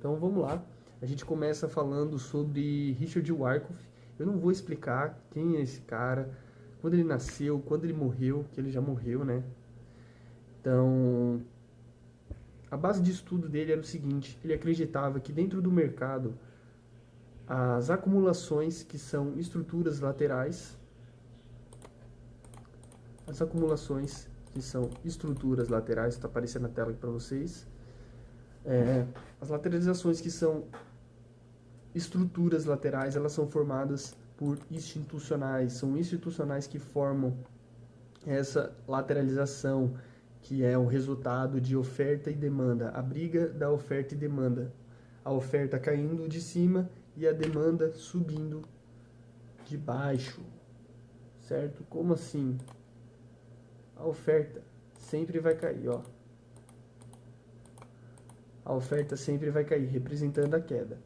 Então vamos lá, a gente começa falando sobre Richard Wyckoff. Eu não vou explicar quem é esse cara, quando ele nasceu, quando ele morreu, que ele já morreu, né? Então, a base de estudo dele era o seguinte: ele acreditava que dentro do mercado, as acumulações, que são estruturas laterais, as acumulações que são estruturas laterais, está aparecendo na tela aqui para vocês, as lateralizações que são estruturas laterais, elas são formadas por institucionais, são institucionais que formam essa lateralização, que é o resultado de oferta e demanda, a briga da oferta e demanda, a oferta caindo de cima e a demanda subindo de baixo, certo? Como assim? A oferta sempre vai cair, ó. A oferta sempre vai cair, representando a queda.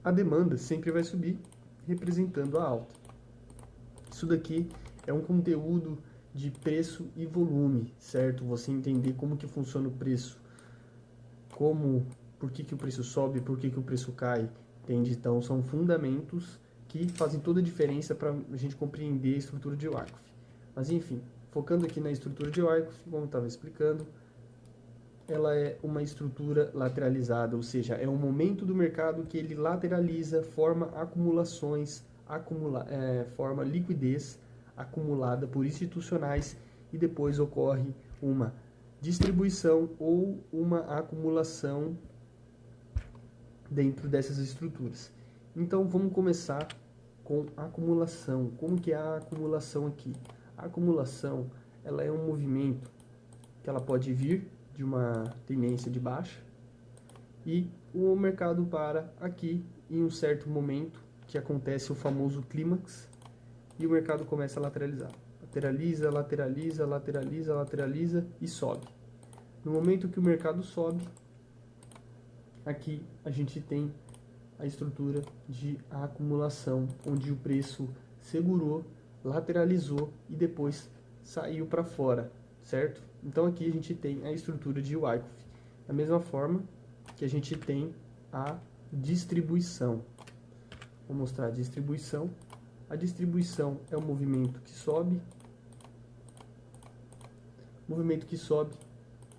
A demanda sempre vai subir, representando a alta. Isso daqui é um conteúdo de preço e volume, certo? Você entender como que funciona o preço, por que o preço sobe, por que o preço cai, entende? Então são fundamentos que fazem toda a diferença para a gente compreender a estrutura de Wyckoff. Mas enfim, focando aqui na estrutura de Wyckoff, como eu estava explicando, ela é uma estrutura lateralizada, ou seja, é um momento do mercado que ele lateraliza, forma acumulações, forma liquidez acumulada por institucionais e depois ocorre uma distribuição ou uma acumulação dentro dessas estruturas. Então vamos começar com a acumulação. Como que é a acumulação aqui? A acumulação, ela é um movimento que ela pode vir de uma tendência de baixa e o mercado para aqui em um certo momento que acontece o famoso clímax e o mercado começa a lateralizar. Lateraliza, lateraliza, lateraliza, lateraliza e sobe. No momento que o mercado sobe, aqui a gente tem a estrutura de acumulação, onde o preço segurou, lateralizou e depois saiu para fora, certo? Então aqui a gente tem a estrutura de Wyckoff. Da mesma forma que a gente tem a distribuição. Vou mostrar a distribuição. A distribuição é um movimento que sobe,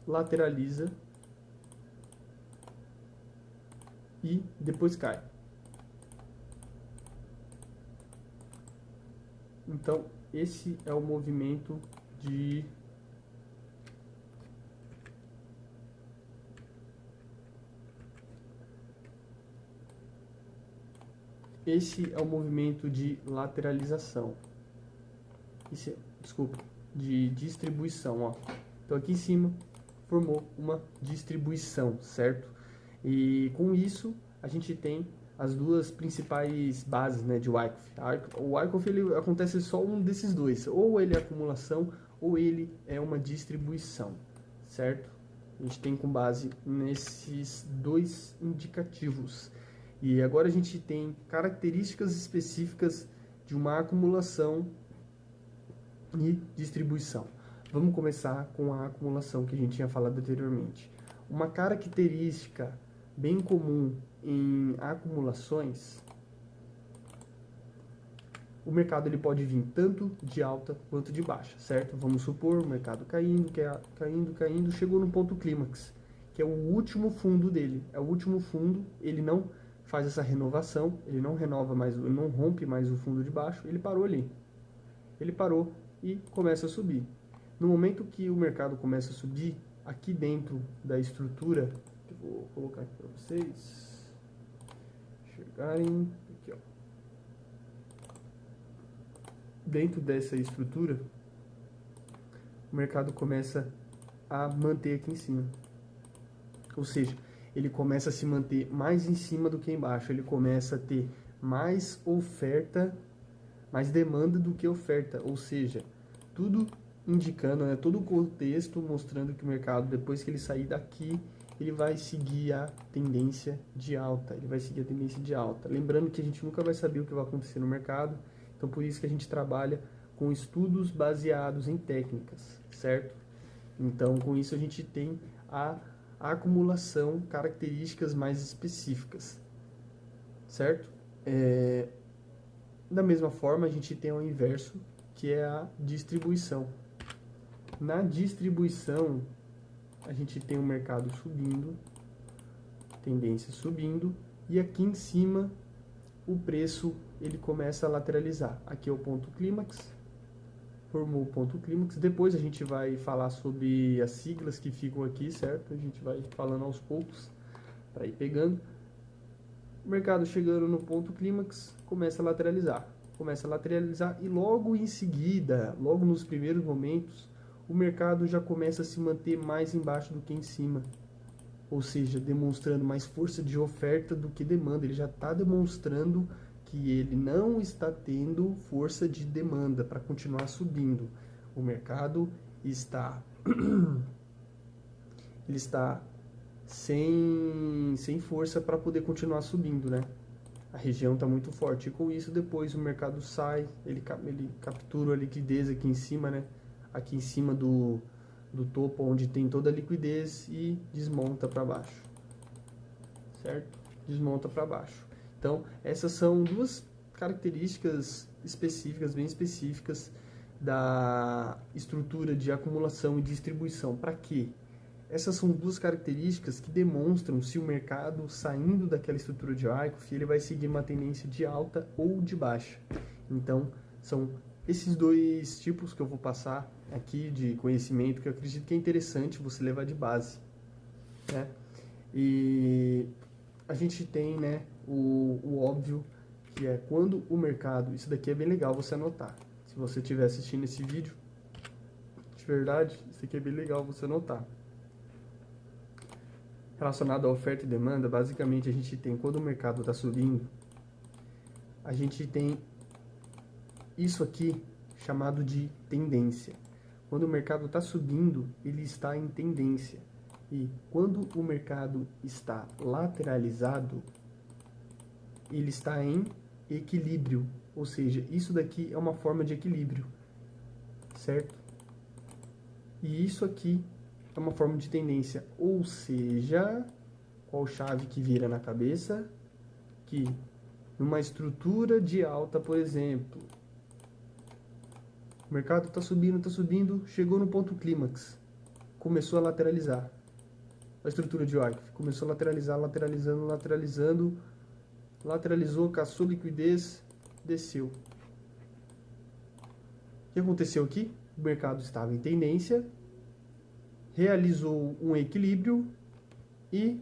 lateraliza e depois cai. Então, esse é o movimento de lateralização. De distribuição, ó. Então aqui em cima formou uma distribuição, certo? E com isso a gente tem as duas principais bases, né, de Wyckoff. O Wyckoff, ele acontece só um desses dois, ou ele é acumulação ou ele é uma distribuição, certo? A gente tem com base nesses dois indicativos. E agora a gente tem características específicas de uma acumulação e distribuição. Vamos começar com a acumulação que a gente tinha falado anteriormente. Uma característica bem comum em acumulações, o mercado ele pode vir tanto de alta quanto de baixa, certo? Vamos supor o mercado caindo, caindo, chegou no ponto clímax, que é o último fundo dele. É o último fundo, ele não faz essa renovação, ele não renova mais, ele não rompe mais o fundo de baixo, ele parou ali. Ele parou e começa a subir. No momento que o mercado começa a subir, aqui dentro da estrutura, eu vou colocar aqui para vocês enxergarem, aqui, ó. Dentro dessa estrutura, o mercado começa a manter aqui em cima. Ou seja, ele começa a se manter mais em cima do que embaixo, ele começa a ter mais oferta, mais demanda do que oferta, ou seja, tudo indicando, né, todo o contexto mostrando que o mercado, depois que ele sair daqui, ele vai seguir a tendência de alta, Lembrando que a gente nunca vai saber o que vai acontecer no mercado, então por isso que a gente trabalha com estudos baseados em técnicas, certo? Então com isso a gente tem a a acumulação, características mais específicas, certo? Da mesma forma, a gente tem o inverso, que é a distribuição. Na distribuição, a gente tem o mercado subindo, tendência subindo, e aqui em cima o preço ele começa a lateralizar. Aqui é o ponto clímax, formou o ponto clímax. Depois a gente vai falar sobre as siglas que ficam aqui, certo? A gente vai falando aos poucos para ir pegando. O mercado chegando no ponto clímax começa a lateralizar. Começa a lateralizar e logo em seguida, logo nos primeiros momentos, o mercado já começa a se manter mais embaixo do que em cima. Ou seja, demonstrando mais força de oferta do que demanda. Ele já está demonstrando que ele não está tendo força de demanda para continuar subindo. O mercado está ele está sem força para poder continuar subindo, né? A região está muito forte. E com isso, depois o mercado sai, ele captura a liquidez aqui em cima, né? Aqui em cima do topo, onde tem toda a liquidez, e desmonta para baixo, certo? Desmonta para baixo. Então, essas são duas características específicas, bem específicas, da estrutura de acumulação e distribuição. Para quê? Essas são duas características que demonstram se o mercado, saindo daquela estrutura de Wyckoff, ele vai seguir uma tendência de alta ou de baixa. Então, são esses dois tipos que eu vou passar aqui de conhecimento, que eu acredito que é interessante você levar de base, né? E a gente tem, né, o óbvio, que é quando o mercado... Isso daqui é bem legal você anotar. Se você estiver assistindo esse vídeo, de verdade, isso aqui é bem legal você anotar. Relacionado à oferta e demanda, basicamente a gente tem, quando o mercado está subindo, a gente tem isso aqui chamado de tendência. Quando o mercado está subindo, ele está em tendência. E quando o mercado está lateralizado, ele está em equilíbrio. Ou seja, isso daqui é uma forma de equilíbrio, certo? E isso aqui é uma forma de tendência. Ou seja, qual chave que vira na cabeça? Que numa estrutura de alta, por exemplo, o mercado está subindo, chegou no ponto clímax, começou a lateralizar. A estrutura de Wyckoff começou a lateralizar, lateralizou, caçou liquidez, desceu. O que aconteceu aqui? O mercado estava em tendência, realizou um equilíbrio e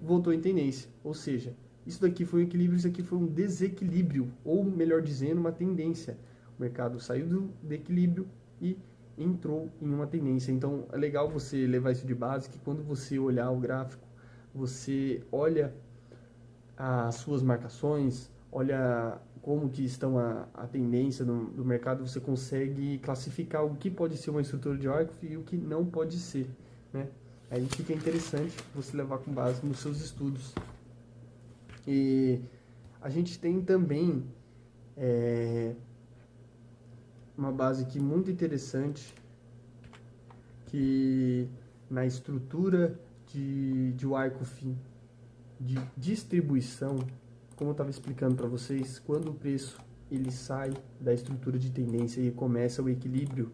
voltou em tendência. Ou seja, isso daqui foi um equilíbrio, isso aqui foi um desequilíbrio, ou melhor dizendo, uma tendência. O mercado saiu do equilíbrio e entrou em uma tendência. Então é legal você levar isso de base, que quando você olhar o gráfico, você olha as suas marcações, olha como que estão a tendência do mercado, você consegue classificar o que pode ser uma estrutura de Wyckoff e o que não pode ser, né? Aí fica interessante você levar com base nos seus estudos. E a gente tem também uma base aqui muito interessante, que na estrutura de Wyckoff de distribuição, como eu estava explicando para vocês, quando o preço ele sai da estrutura de tendência e começa o equilíbrio,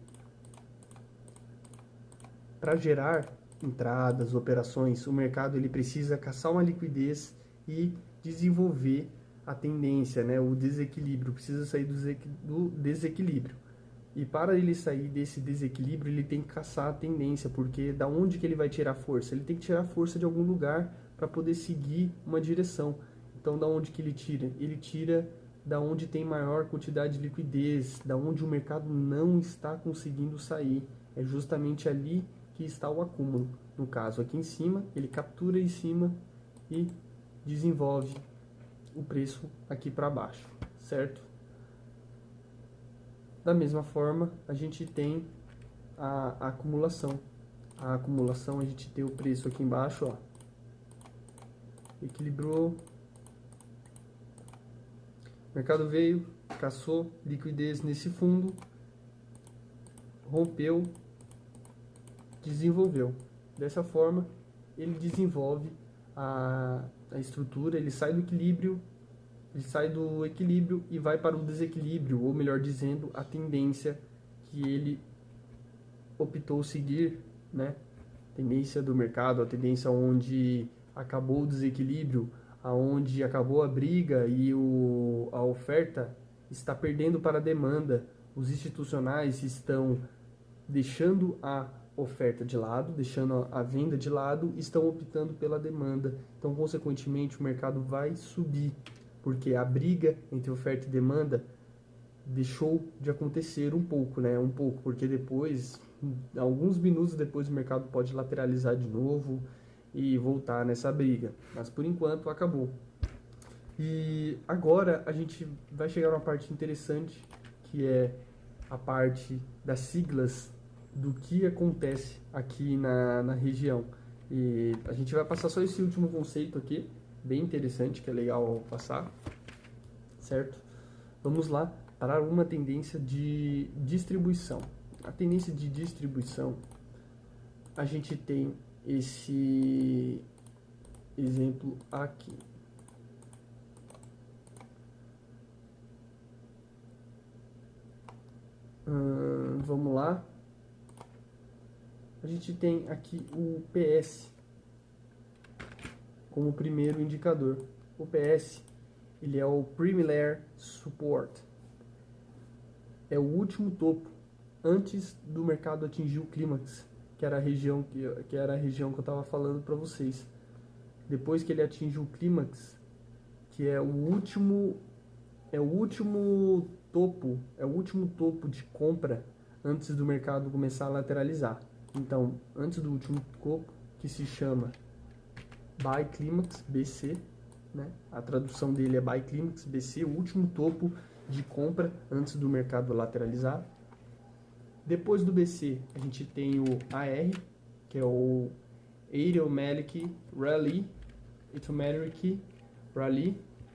para gerar entradas, operações, o mercado ele precisa caçar uma liquidez e desenvolver a tendência, né? O desequilíbrio, precisa sair do desequilíbrio. E para ele sair desse desequilíbrio, ele tem que caçar a tendência, porque da onde que ele vai tirar força? Ele tem que tirar força de algum lugar para poder seguir uma direção. Então, da onde que ele tira? Ele tira da onde tem maior quantidade de liquidez, da onde o mercado não está conseguindo sair. É justamente ali que está o acúmulo. No caso, aqui em cima, ele captura em cima e desenvolve o preço aqui para baixo, certo? Da mesma forma, a gente tem a acumulação. A acumulação, a gente tem o preço aqui embaixo, ó, equilibrou, o mercado veio, caçou liquidez nesse fundo, rompeu, desenvolveu. Dessa forma, ele desenvolve a estrutura, ele sai do equilíbrio e vai para o desequilíbrio, ou melhor dizendo, a tendência que ele optou seguir, né? Tendência do mercado, a tendência onde acabou o desequilíbrio, aonde acabou a briga e a oferta está perdendo para a demanda. Os institucionais estão deixando a oferta de lado, deixando a venda de lado, estão optando pela demanda. Então, consequentemente, o mercado vai subir, porque a briga entre oferta e demanda deixou de acontecer um pouco, né? Um pouco, porque depois, alguns minutos depois, o mercado pode lateralizar de novo e voltar nessa briga. Mas por enquanto acabou. E agora a gente vai chegar numa parte interessante, que é a parte das siglas do que acontece aqui na região. E a gente vai passar só esse último conceito aqui, bem interessante, que é legal passar, certo? Vamos lá para uma tendência de distribuição. A tendência de distribuição, a gente tem esse exemplo aqui. Vamos lá. A gente tem aqui o PS como primeiro indicador. O PS, ele é o Premier Support. É o último topo antes do mercado atingir o clímax, que era a região que eu estava falando para vocês. Depois que ele atinge o clímax, que é o último topo de compra antes do mercado começar a lateralizar. Então, antes do último topo, que se chama Buy Climax, BC, né? A tradução dele é Buy Climax, BC, o último topo de compra antes do mercado lateralizar. Depois do BC, a gente tem o AR, que é o Automatic Rally,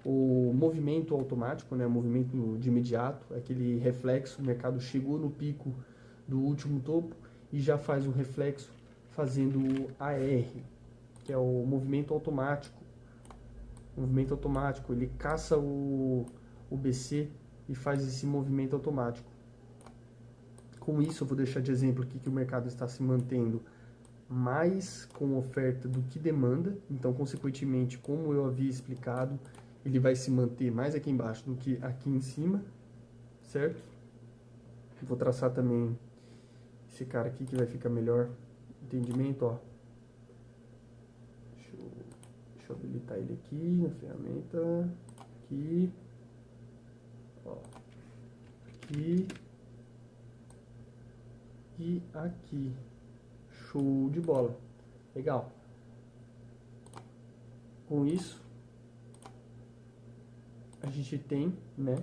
o movimento automático, né? O movimento de imediato, aquele reflexo, o mercado chegou no pico do último topo e já faz um reflexo fazendo o AR, que é o movimento automático. O movimento automático, ele caça o BC e faz esse movimento automático. Com isso, eu vou deixar de exemplo aqui que o mercado está se mantendo mais com oferta do que demanda. Então, consequentemente, como eu havia explicado, ele vai se manter mais aqui embaixo do que aqui em cima, certo? Vou traçar também esse cara aqui que vai ficar melhor entendimento, ó. Deixa eu habilitar ele aqui na ferramenta, aqui, ó, aqui e aqui. Show de bola. Legal. Com isso, a gente tem, né,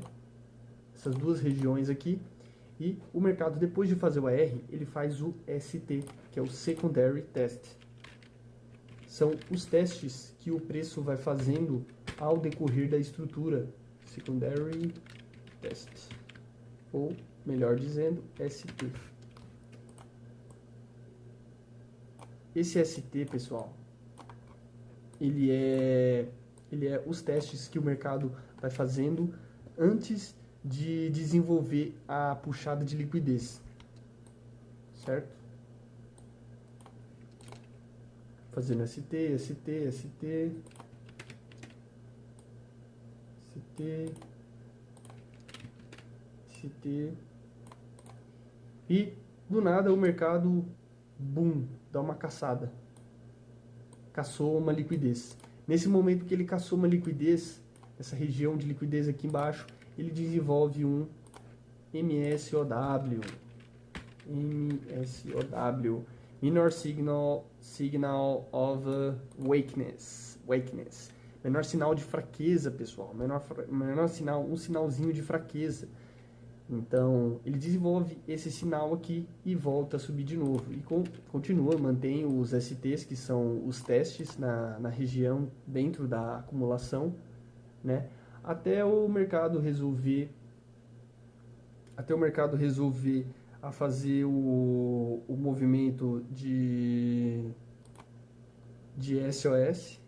essas duas regiões aqui. E o mercado, depois de fazer o AR, ele faz o ST, que é o Secondary Test. São os testes que o preço vai fazendo ao decorrer da estrutura. Secondary Test. Ou, melhor dizendo, ST. Esse ST, pessoal, ele é os testes que o mercado vai fazendo antes de desenvolver a puxada de liquidez, certo? Fazendo ST, ST, ST, ST, ST, e do nada o mercado, boom, dá uma caçada, caçou uma liquidez. Nesse momento que ele caçou uma liquidez, essa região de liquidez aqui embaixo, ele desenvolve um MSOW, Minor Signal of Weakness, menor sinal de fraqueza, pessoal, menor sinal, um sinalzinho de fraqueza. Então, ele desenvolve esse sinal aqui e volta a subir de novo. E continua, mantém os STs, que são os testes na região dentro da acumulação, né? Até o mercado resolver a fazer o movimento de de SOS,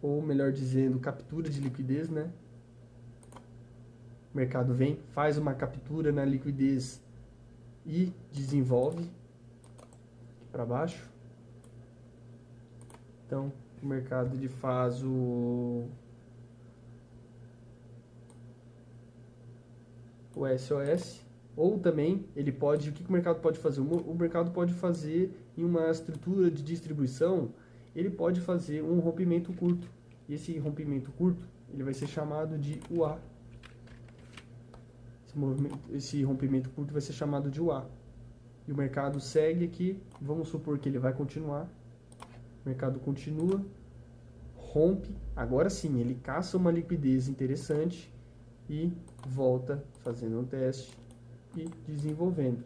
ou melhor dizendo, captura de liquidez, né? O mercado vem, faz uma captura na liquidez e desenvolve para baixo. Então, o mercado ele faz o SOS, ou também ele pode, o que o mercado pode fazer? O mercado pode fazer em uma estrutura de distribuição, ele pode fazer um rompimento curto. E esse rompimento curto, ele vai ser chamado de UA. Esse rompimento curto vai ser chamado de UA. E o mercado segue aqui, vamos supor que ele vai continuar. O mercado continua, rompe, agora sim, ele caça uma liquidez interessante e volta fazendo um teste e desenvolvendo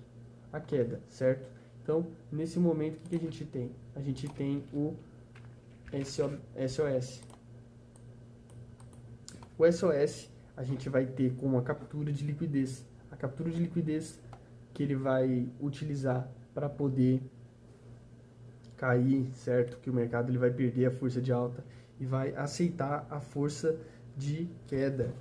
a queda, certo? Então, nesse momento, o que a gente tem? A gente tem o SOS. O SOS a gente vai ter como a captura de liquidez. A captura de liquidez que ele vai utilizar para poder cair, certo? Que o mercado ele vai perder a força de alta e vai aceitar a força de queda.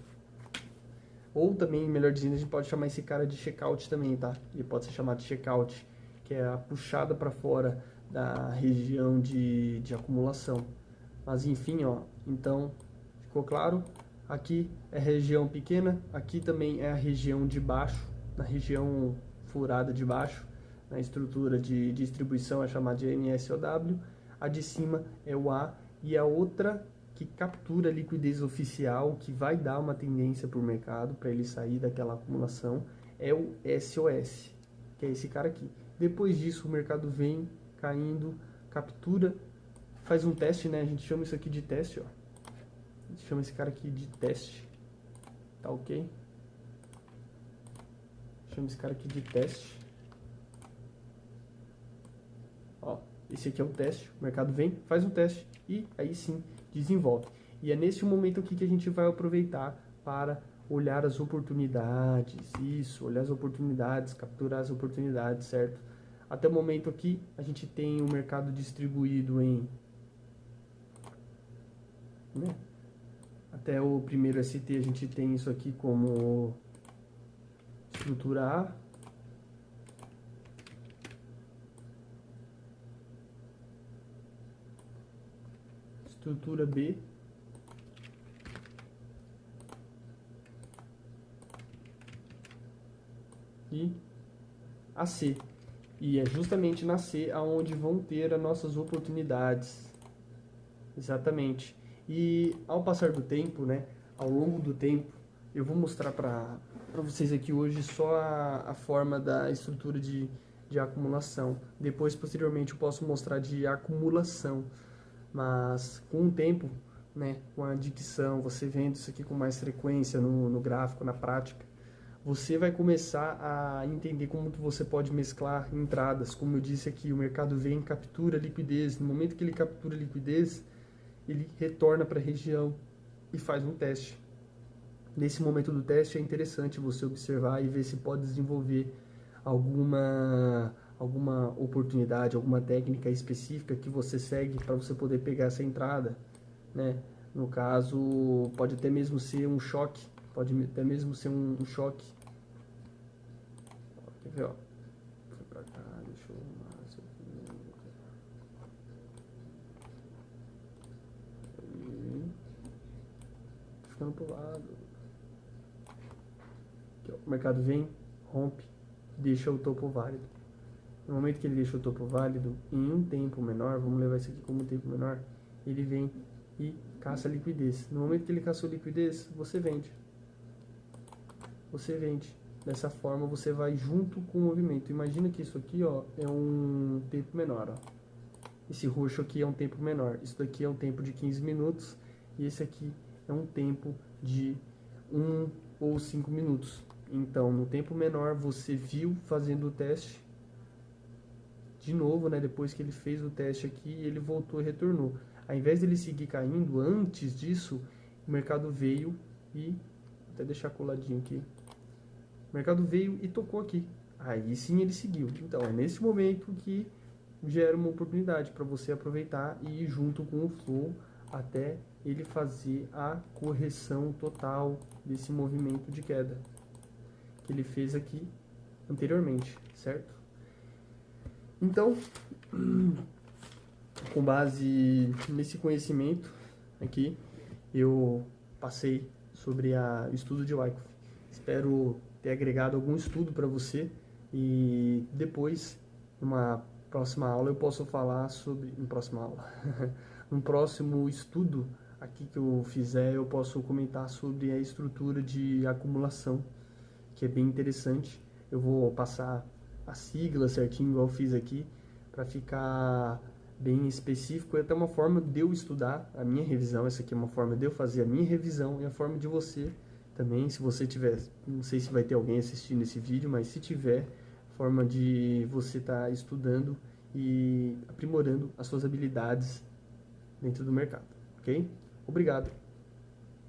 Ou também, melhor dizendo, a gente pode chamar esse cara de checkout também, tá? Ele pode ser chamado de checkout, que é a puxada para fora da região de acumulação. Mas enfim, ó, então ficou claro? Aqui é região pequena, aqui também é a região de baixo, na região furada de baixo, na estrutura de distribuição é chamada de MSOW, a de cima é o A e a outra que captura a liquidez oficial, que vai dar uma tendência para o mercado, para ele sair daquela acumulação, é o SOS, que é esse cara aqui. Depois disso o mercado vem caindo, captura, faz um teste, né? A gente chama isso aqui de teste, ó. A gente chama esse cara aqui de teste, tá ok? Chama esse cara aqui de teste. Ó, esse aqui é o teste, o mercado vem, faz um teste e aí sim desenvolve. E é nesse momento aqui que a gente vai aproveitar para olhar as oportunidades, isso, olhar as oportunidades, capturar as oportunidades, certo? Até o momento aqui a gente tem o mercado distribuído em, né? Até o primeiro ST a gente tem isso aqui como estrutura A. Estrutura B. E a C. E é justamente na C aonde vão ter as nossas oportunidades. Exatamente. E ao passar do tempo, né, ao longo do tempo, eu vou mostrar para vocês aqui hoje só a forma da estrutura de acumulação. Depois, posteriormente, eu posso mostrar de acumulação. Mas com o tempo, né, com a dicção, você vendo isso aqui com mais frequência no gráfico, na prática, você vai começar a entender como que você pode mesclar entradas. Como eu disse aqui, o mercado vem, captura liquidez. No momento que ele captura liquidez, ele retorna para a região e faz um teste. Nesse momento do teste é interessante você observar e ver se pode desenvolver alguma oportunidade, alguma técnica específica que você segue para você poder pegar essa entrada, né? No caso, pode até mesmo ser um choque, pode até mesmo ser um choque. Quer ver, ó? Foi pra cá, deixa eu arrumar isso aqui. Ficando pro lado. Aqui, ó. O mercado vem, rompe, deixa o topo válido. No momento que ele deixa o topo válido, em um tempo menor, vamos levar isso aqui como um tempo menor, ele vem e caça a liquidez. No momento que ele caçou liquidez, você vende. Você vende. Dessa forma, você vai junto com o movimento. Imagina que isso aqui, ó, é um tempo menor, ó. Esse roxo aqui é um tempo menor. Isso daqui é um tempo de 15 minutos. E esse aqui é um tempo de 1 ou 5 minutos. Então, no tempo menor, você viu fazendo o teste. De novo, né, depois que ele fez o teste aqui, ele voltou e retornou. Ao invés dele seguir caindo, antes disso, o mercado veio e... Vou até deixar coladinho aqui. O mercado veio e tocou aqui. Aí sim ele seguiu. Então, é nesse momento que gera uma oportunidade para você aproveitar e ir junto com o flow até ele fazer a correção total desse movimento de queda que ele fez aqui anteriormente, certo? Então, com base nesse conhecimento aqui, eu passei sobre o estudo de Wyckoff. Espero ter agregado algum estudo para você e depois, numa próxima aula, eu posso falar sobre... num próximo estudo aqui que eu fizer, eu posso comentar sobre a estrutura de acumulação, que é bem interessante. Eu vou passar a sigla certinho, igual eu fiz aqui, para ficar bem específico. É até uma forma de eu estudar a minha revisão. Essa aqui é uma forma de eu fazer a minha revisão e a forma de você também, se você tiver, não sei se vai ter alguém assistindo esse vídeo, mas se tiver, forma de você estar estudando e aprimorando as suas habilidades dentro do mercado, ok? Obrigado.